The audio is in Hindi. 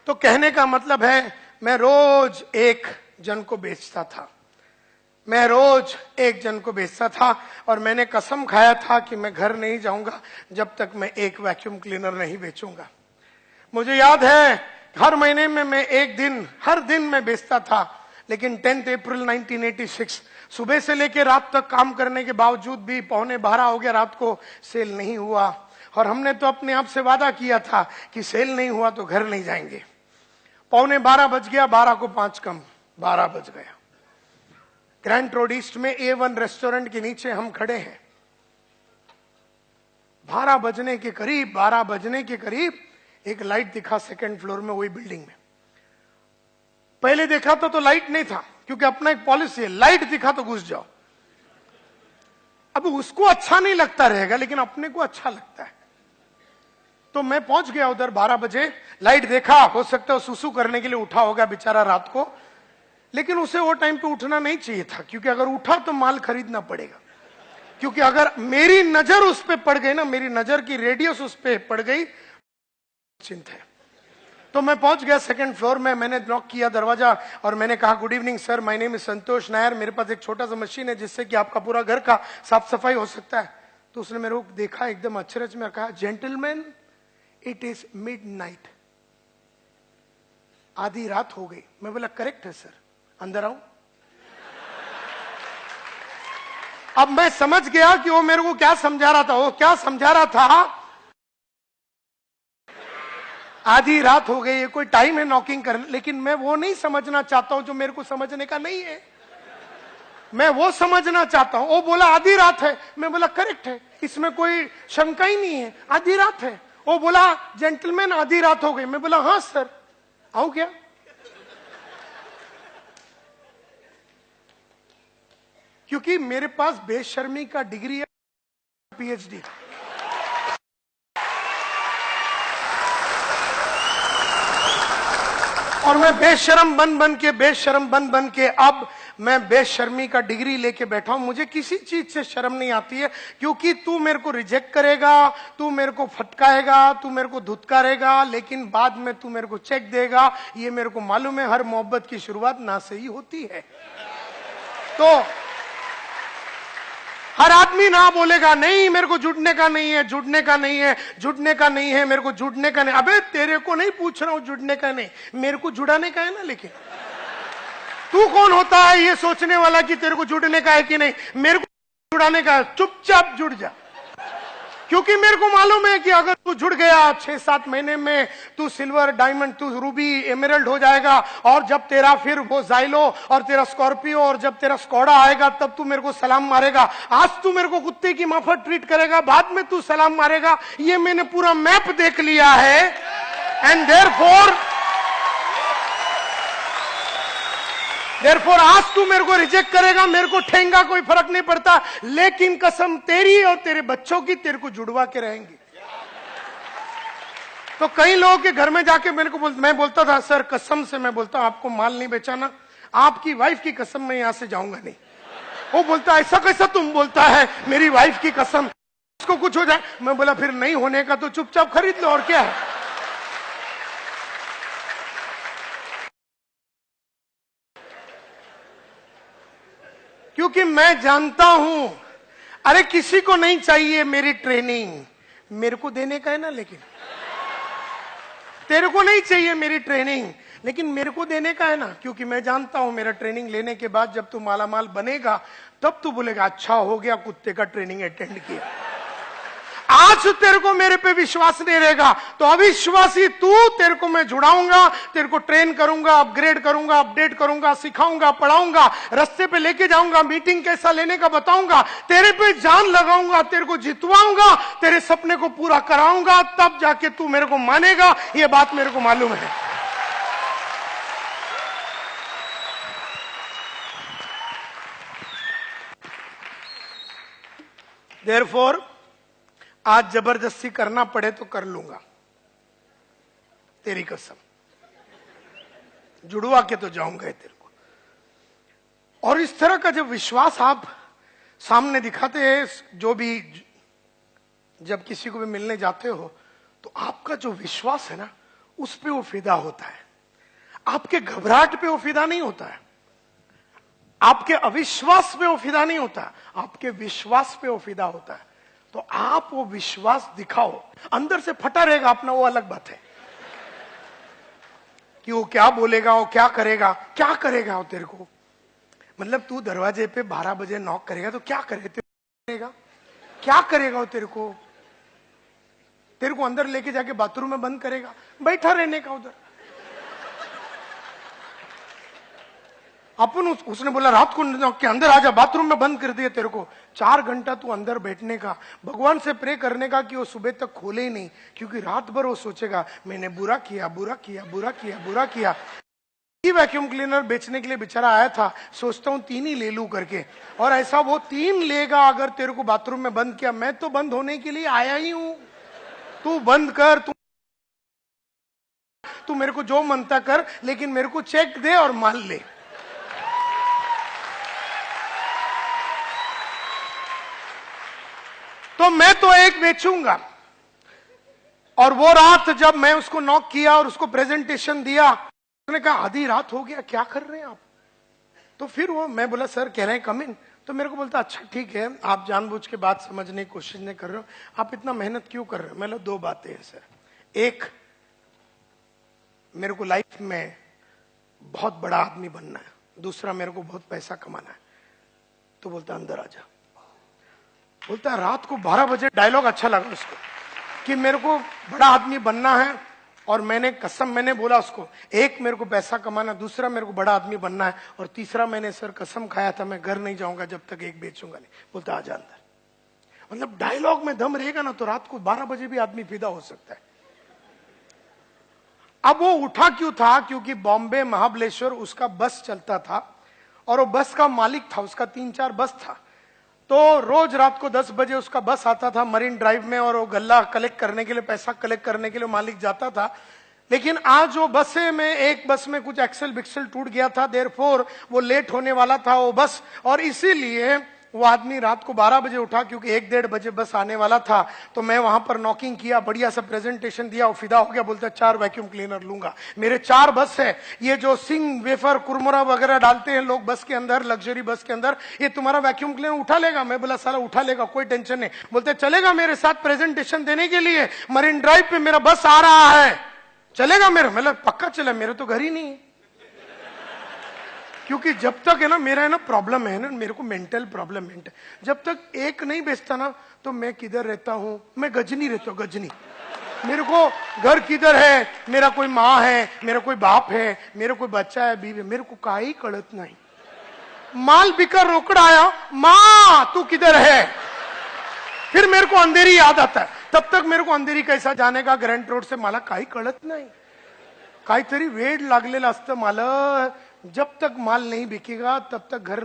तो कहने का मतलब है, मैं रोज एक जन को बेचता था, मैं रोज एक जन को बेचता था, और मैंने कसम खाया था कि मैं घर नहीं जाऊंगा जब तक मैं एक वैक्यूम क्लीनर नहीं बेचूंगा। मुझे याद है हर महीने में मैं एक दिन, हर दिन मैं बेचता था, लेकिन 10 अप्रैल 1986 सुबह से लेकर रात तक काम करने के बावजूद भी 11:15 हो गया रात को, सेल नहीं हुआ। और हमने तो अपने आप से वादा किया था कि सेल नहीं हुआ तो घर नहीं जाएंगे। 11:15 बज गया, 12 को 5 कम, 12 बज गया। ग्रैंड रोड ईस्ट में A1 रेस्टोरेंट के नीचे हम खड़े हैं। 12 बजने के करीब एक लाइट दिखा सेकंड फ्लोर में, वही बिल्डिंग में। पहले देखा तो लाइट नहीं था, क्योंकि अपना एक पॉलिसी है, लाइट दिखा तो घुस जाओ। अब उसको अच्छा नहीं लगता रहेगा, लेकिन अपने को अच्छा लगता है। तो मैं पहुंच गया उधर 12 बजे, लाइट देखा, हो सकता है सुसु करने के लिए उठा होगा बेचारा रात को, लेकिन उसे वो टाइम पे उठना नहीं चाहिए था, क्योंकि अगर उठा तो माल खरीदना पड़ेगा। क्योंकि अगर मेरी नजर उस पे पड़ गई ना, मेरी नजर की रेडियस उस पे पड़ गई, चिंता है। तो मैं पहुंच गया सेकंड फ्लोर में, मैंने नॉक किया दरवाजा और मैंने कहा, good evening sir, my name is Santosh Nair, मेरे पास एक छोटा सा मशीन है जिससे कि आपका पूरा घर का साफ सफाई हो सकता है। तो उसने मेरे को देखा एकदम अचरज में, कहा, जेंटलमैन इट इज मिडनाइट, आधी रात हो गई। मैं बोला करेक्ट है सर, अंदर आऊं। अब मैं समझ गया कि वो मेरे को क्या समझा रहा था। वो क्या समझा रहा था, आधी रात हो गई, ये कोई टाइम है नॉकिंग करने, लेकिन मैं वो नहीं समझना चाहता हूं जो मेरे को समझने का नहीं है। मैं वो समझना चाहता हूं। वो बोला आधी रात है, मैं बोला करेक्ट है, इसमें कोई शंका ही नहीं है, आधी रात है। वो बोला जेंटलमैन आधी रात हो गई, मैं बोला हाँ सर, आऊं क्या? क्योंकि मेरे पास बेशर्मी का डिग्री है, PhD। और मैं बेशर्म बन बन के अब मैं बेशर्मी का डिग्री लेके बैठा हूं। मुझे किसी चीज से शर्म नहीं आती है, क्योंकि तू मेरे को रिजेक्ट करेगा, तू मेरे को फटकाएगा, तू मेरे को धुतकारेगा, लेकिन बाद में तू मेरे को चेक देगा। ये मेरे को मालूम है, हर मोहब्बत की शुरुआत ना से ही होती है। तो हर आदमी ना बोलेगा, नहीं मेरे को जुड़ने का नहीं है, जुड़ने का नहीं है, जुड़ने का नहीं है, मेरे को जुड़ने का नहीं। अबे तेरे को नहीं पूछ रहा हूं जुड़ने का नहीं, मेरे को जुड़ाने का है ना। लेकिन तू कौन होता है ये सोचने वाला कि तेरे को जुड़ने का है कि नहीं? मेरे को जुड़ाने का है, चुपचाप जुड़ जा। क्योंकि मेरे को मालूम है कि अगर तू जुड़ गया 6-7 महीने में तू सिल्वर, डायमंड, तू रूबी, एमराल्ड हो जाएगा। और जब तेरा फिर वो जाइलो और तेरा स्कॉर्पियो और जब तेरा स्कॉडा आएगा, तब तू मेरे को सलाम मारेगा। आज तू मेरे को कुत्ते की माफक ट्रीट करेगा, बाद में तू सलाम मारेगा। ये मैंने पूरा मैप देख लिया है। एंड देयरफॉर आज तू मेरे को रिजेक्ट करेगा, मेरे को ठेंगा, कोई फर्क नहीं पड़ता, लेकिन कसम तेरी और तेरे बच्चों की तेरे को जुड़वा के रहेंगी। तो कई लोगों के घर में जाके मेरे को मैं बोलता था, सर कसम से मैं बोलता हूं आपको माल नहीं बेचाना, आपकी वाइफ की कसम मैं यहां से जाऊंगा नहीं। वो बोलता ऐसा कैसा तुम बोलता है, मेरी वाइफ की कसम, उसको कुछ हो जाए। मैं बोला फिर नहीं होने का तो चुपचाप खरीद लो, और क्या है। क्योंकि मैं जानता हूं, अरे किसी को नहीं चाहिए मेरी ट्रेनिंग, मेरे को देने का है ना। लेकिन तेरे को नहीं चाहिए मेरी ट्रेनिंग, लेकिन मेरे को देने का है ना। क्योंकि मैं जानता हूं मेरा ट्रेनिंग लेने के बाद जब तू मालामाल बनेगा, तब तू बोलेगा अच्छा हो गया कुत्ते का ट्रेनिंग अटेंड किया। आज तेरे को मेरे पे विश्वास नहीं रहेगा, तो अविश्वासी तू, तेरे को मैं जुड़ाऊंगा, तेरे को ट्रेन करूंगा, अपग्रेड करूंगा, अपडेट करूंगा, सिखाऊंगा, पढ़ाऊंगा, रास्ते पे लेके जाऊंगा, मीटिंग कैसा लेने का बताऊंगा, तेरे पे जान लगाऊंगा, तेरे को जितवाऊंगा, तेरे सपने को पूरा कराऊंगा, तब जाके तू मेरे को मानेगा। ये बात मेरे को मालूम है। देयरफॉर आज जबरदस्ती करना पड़े तो कर लूंगा, तेरी कसम, जुड़वा के तो जाऊंगा तेरे को। और इस तरह का जब विश्वास आप सामने दिखाते हैं, जो भी जब किसी को भी मिलने जाते हो, तो आपका जो विश्वास है ना, उस पे वो फिदा होता है। आपके घबराहट पे वो फिदा नहीं होता है, आपके अविश्वास पे वो फिदा नहीं होता, आपके विश्वास पे वो फिदा होता है। तो आप वो विश्वास दिखाओ, अंदर से फटा रहेगा अपना, वो अलग बात है कि वो क्या बोलेगा, वो क्या करेगा वो तेरे को। मतलब तू दरवाजे पे 12 बजे नॉक करेगा तो क्या करेगा, क्या करेगा वो तेरे को अंदर लेके जाके बाथरूम में बंद करेगा, बैठा रहने का उधर। अपन उसने बोला रात को नॉक के अंदर आजा, बाथरूम में बंद कर दिया तेरे को। 4 घंटा तू अंदर बैठने का, भगवान से प्रे करने का कि वो सुबह तक खोले ही नहीं, क्योंकि रात भर वो सोचेगा मैंने बुरा किया। वैक्यूम क्लीनर बेचने के लिए बेचारा आया था, सोचता हूं 3 ही ले लूं करके, और ऐसा वो 3 लेगा अगर तेरे को बाथरूम में बंद किया। मैं तो बंद होने के लिए आया ही हूं, तू बंद कर, तू मेरे को जो मनता कर, लेकिन मेरे को चेक दे और माल ले। तो मैं तो एक बेचूंगा। और वो रात जब मैं उसको नॉक किया और उसको प्रेजेंटेशन दिया, उसने कहा आधी रात हो गया, क्या कर रहे हैं आप। तो फिर वो, मैं बोला सर कह रहे हैं कम इन। तो मेरे को बोलता अच्छा ठीक है, आप जानबूझ के बात समझने की कोशिश नहीं कर रहे हो, आप इतना मेहनत क्यों कर रहे हो। मैं 2 बातें हैं सर, एक मेरे को लाइफ में बहुत बड़ा आदमी बनना है, दूसरा मेरे को बहुत पैसा कमाना है। तो बोलता अंदर आ जा। बोलता रात को 12 बजे डायलॉग अच्छा लगा उसको कि मेरे को बड़ा आदमी बनना है, और मैंने बोला उसको, एक मेरे को पैसा कमाना, दूसरा मेरे को बड़ा आदमी बनना है, और तीसरा मैंने सर कसम खाया था मैं घर नहीं जाऊंगा जब तक एक बेचूंगा नहीं। बोलता आजा अंदर। मतलब डायलॉग में दम रहेगा ना तो रात को 12 बजे भी आदमी फिदा हो सकता है। अब वो उठा क्यों था, क्योंकि बॉम्बे महाबलेश्वर उसका बस चलता था, और वो बस का मालिक था, उसका 3-4 बस था। तो रोज रात को 10 बजे उसका बस आता था मरीन ड्राइव में, और वो गल्ला कलेक्ट करने के लिए, पैसा कलेक्ट करने के लिए मालिक जाता था। लेकिन आज वो बसे में, एक बस में कुछ एक्सल बिक्सल टूट गया था, देयरफॉर वो लेट होने वाला था वो बस, और इसीलिए वो आदमी रात को 12 बजे उठा, क्योंकि 1-1:30 बजे बस आने वाला था। तो मैं वहां पर नॉकिंग किया, बढ़िया सा प्रेजेंटेशन दिया, वो फिदा हो गया। बोलता 4 वैक्यूम क्लीनर लूंगा, मेरे 4 बस है, ये जो सिंग वेफर कुरमुरा वगैरह डालते हैं लोग बस के अंदर, लग्जरी बस के अंदर, ये तुम्हारा वैक्यूम क्लीनर उठा लेगा। मैं बोला साला उठा लेगा, कोई टेंशन नहीं। बोलते चलेगा मेरे साथ प्रेजेंटेशन देने के लिए, मरीन ड्राइव पे मेरा बस आ रहा है, चलेगा मेरा। मतलब पक्का चला, मेरे तो घर ही नहीं है। क्योंकि जब तक है ना मेरा है ना प्रॉब्लम है ना, मेरे को मेंटल प्रॉब्लम है, जब तक एक नहीं बेचता ना, तो मैं किधर रहता हूं, मैं गजनी रहता हूं, गजनी। मेरे को घर किधर है, मेरा कोई माँ है, मेरा कोई बाप है, मेरा कोई बच्चा है, बीवी, मेरे को काई कड़त नहीं। माल बिकर रोकड़ आया, माँ तू किधर है, फिर मेरे को अंधेरी याद आता है। तब तक मेरे को अंधेरी कैसा जाने का ग्रैंड रोड से, मला काही कळत नाही, काहीतरी वेड लागलेला असतं मला। जब तक माल नहीं बिकेगा तब तक घर